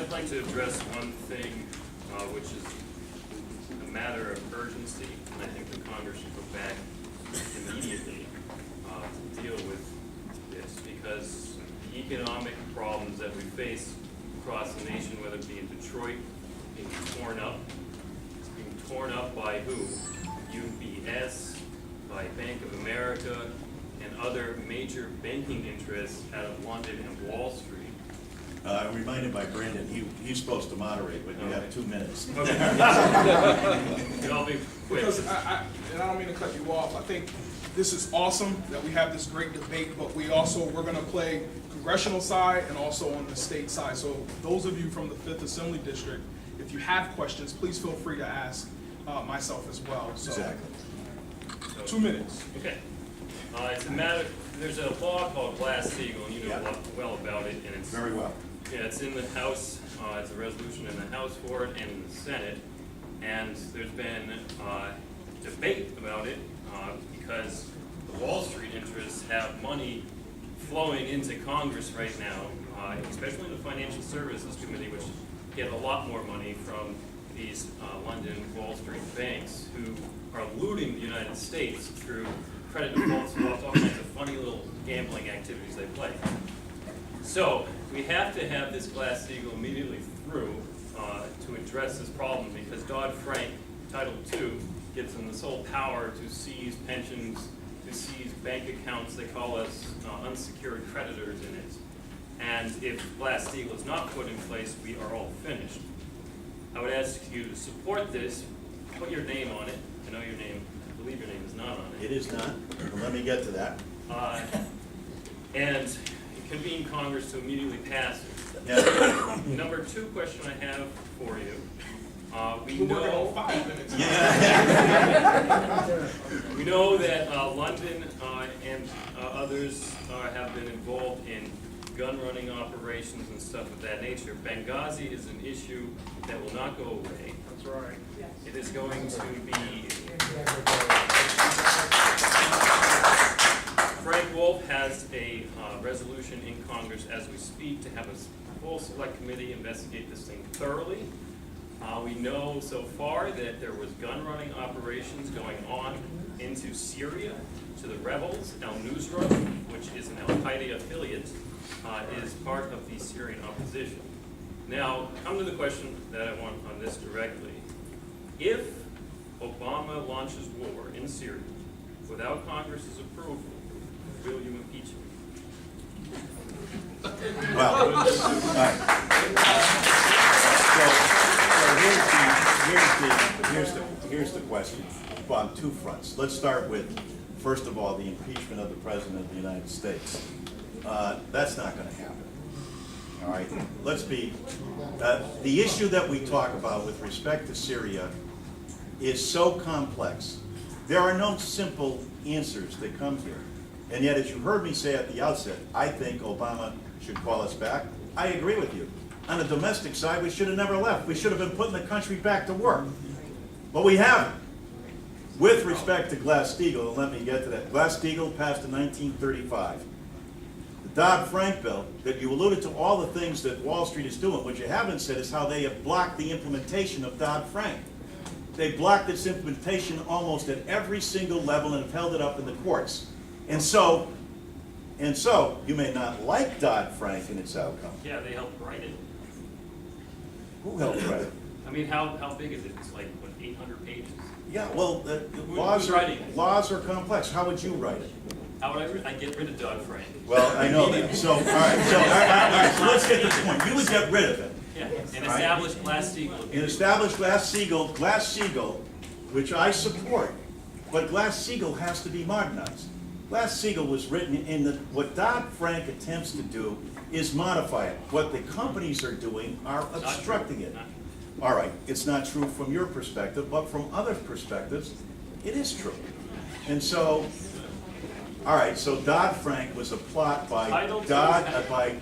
I'd like to address one thing, which is a matter of urgency, and I think the Congress should go back immediately to deal with this, because the economic problems that we face across the nation, whether it be in Detroit, being torn up, it's being torn up by who? UBS, by Bank of America, and other major banking interests out of London and Wall Street. I'm reminded by Brendon, he's supposed to moderate, but you have 2 minutes. Okay. I'll be quick. Because and I don't mean to cut you off, I think this is awesome that we have this great debate, but we're gonna play congressional side and also on the state side. So those of you from the 5th Assembly District, if you have questions, please feel free to ask myself as well. So, Exactly. 2 minutes. Okay. It's a matter, there's a law called Glass-Steagall, and you know well about it, and it's Very well. Yeah, it's in the House, it's a resolution in the House for it and in the Senate, and there's been debate about it because the Wall Street interests have money flowing into Congress right now, especially in the Financial Services Committee, which get a lot more money from these London Wall Street banks who are looting the United States through credit default swaps, all kinds of funny little gambling activities they play. So we have to have this Glass-Steagall immediately through to address this problem, because Dodd-Frank, Title II, gives them the sole power to seize pensions, to seize bank accounts. They call us unsecured creditors in it. And if Glass-Steagall is not put in place, we are all finished. I would ask you to support this, put your name on it. I know your name, I believe your name is not on it. It is not. Well, let me get to that. And convene Congress to immediately pass it. Yeah. Number 2 question I have for you. We We're working know on 5 minutes. we know that London and others have been involved in gun running operations and stuff of that nature. Benghazi is an issue that will not go away. That's right. It is going to be. Frank Wolf has a resolution in Congress as we speak to have a full select committee investigate this thing thoroughly. We know so far that there was gun running operations going on into Syria to the rebels. Al-Nusra, which is an Al-Qaeda affiliate, is part of the Syrian opposition. Now, come to the question that I want on this directly. If Obama launches war in Syria without Congress's approval, will you impeach him? Well, all right. So here's the question on 2 fronts. Let's start with, first of all, the impeachment of the President of the United States. That's not going to happen. All right. Let's be. The issue that we talk about with respect to Syria is so complex. There are no simple answers that come here. And yet, as you heard me say at the outset, I think Obama should call us back. I agree with you. On the domestic side, we should have never left. We should have been putting the country back to work. But we haven't. With respect to Glass-Steagall, and let me get to that. Glass-Steagall passed in 1935. The Dodd-Frank bill, that you alluded to all the things that Wall Street is doing. What you haven't said is how they have blocked the implementation of Dodd-Frank. They blocked its implementation almost at every single level and have held it up in the courts. And so, you may not like Dodd-Frank and its outcome. Yeah, they helped write it. Who helped write it? I mean, how big is it? It's like, what, 800 pages? Yeah, well, who's writing it? laws are complex. How would you write it? How would I get rid of Dodd-Frank? Well, I know that. So, all right, so let's get to the point. You would get rid of it. Yeah, and establish Glass-Steagall. And establish Glass-Steagall, which I support, but Glass-Steagall has to be modernized. Glass-Steagall was written in what Dodd-Frank attempts to do is modify it. What the companies are doing are obstructing it. All right, it's not true from your perspective, but from other perspectives, it is true. And so, all right, so Dodd-Frank was a plot by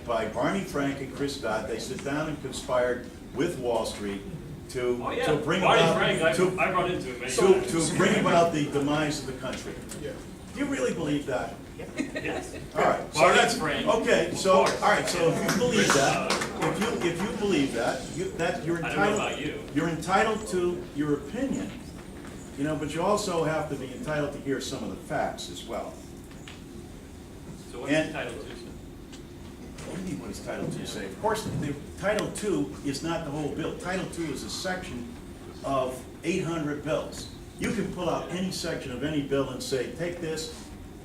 by Barney Frank and Chris Dodd. They sit down and conspired with Wall Street to bring about I run into it, to bring about the demise of the country. Yeah. Do you really believe that? Yes. All right. So Barney that's Frank. okay. So all right. So if you believe that, if you believe believe that. You're I don't know entitled. about you. You're entitled to your opinion, you know, but you also have to be entitled to hear some of the facts as well. So what's And- the title to, sir? What do you mean what is Title II say? Of course, the Title II is not the whole bill. Title II is a section of 800 bills. You can pull out any section of any bill and say, take this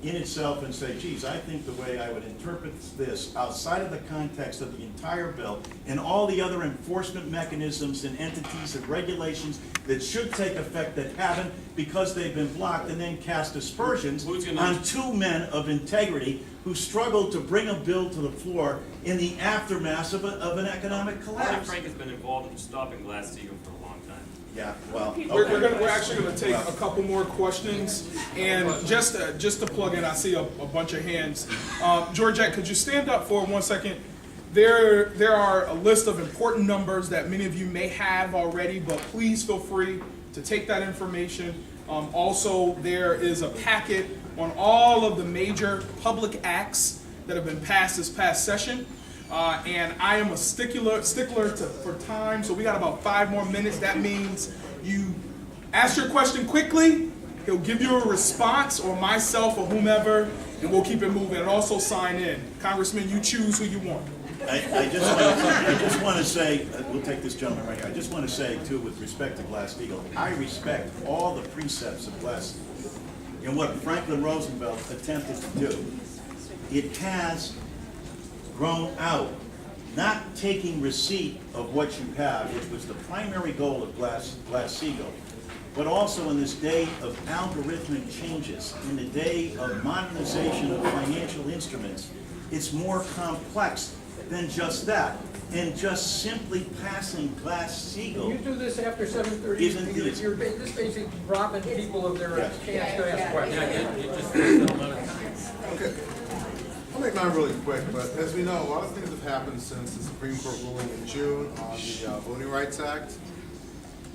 in itself and say, geez, I think the way I would interpret this outside of the context of the entire bill and all the other enforcement mechanisms and entities and regulations that should take effect that haven't because they've been blocked, and then cast aspersions Who's gonna- on two men of integrity who struggled to bring a bill to the floor in the aftermath of an economic collapse. Dodd-Frank has been involved in stopping Glass-Steagall for a long time. Yeah, well, We're actually gonna take a couple more questions, and just to plug in, I see a bunch of hands. Georgette, could you stand up for 1 second? There are a list of important numbers that many of you may have already, but please feel free to take that information. Also, there is a packet on all of the major public acts that have been passed this past session. And I am a stickler for time, so we got about 5 more minutes. That means you ask your question quickly, he'll give you a response, or myself or whomever, and we'll keep it moving. And also sign in. Congressman, you choose who you want. I just want to say, we'll take this gentleman right here. I just want to say, too, with respect to Glass-Steagall, I respect all the precepts of Glass-Steagall and what Franklin Roosevelt attempted to do. It has grown out, not taking receipt of what you have, which was the primary goal of Glass-Steagall, but also in this day of algorithmic changes, in the day of modernization of financial instruments, it's more complex than just that. And just simply passing Glass-Steagall. You do this after 7:30. Isn't it? You're this basically robbing people of their chance to ask questions. Okay. I'll make mine really quick, but as we know, a lot of things have happened since the Supreme Court ruling in June on the Voting Rights Act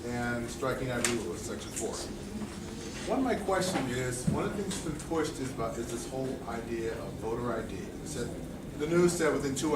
and striking out illegal with Section 4. One of my questions is, one of the things that's been pushed is this whole idea of voter ID. The news said within 2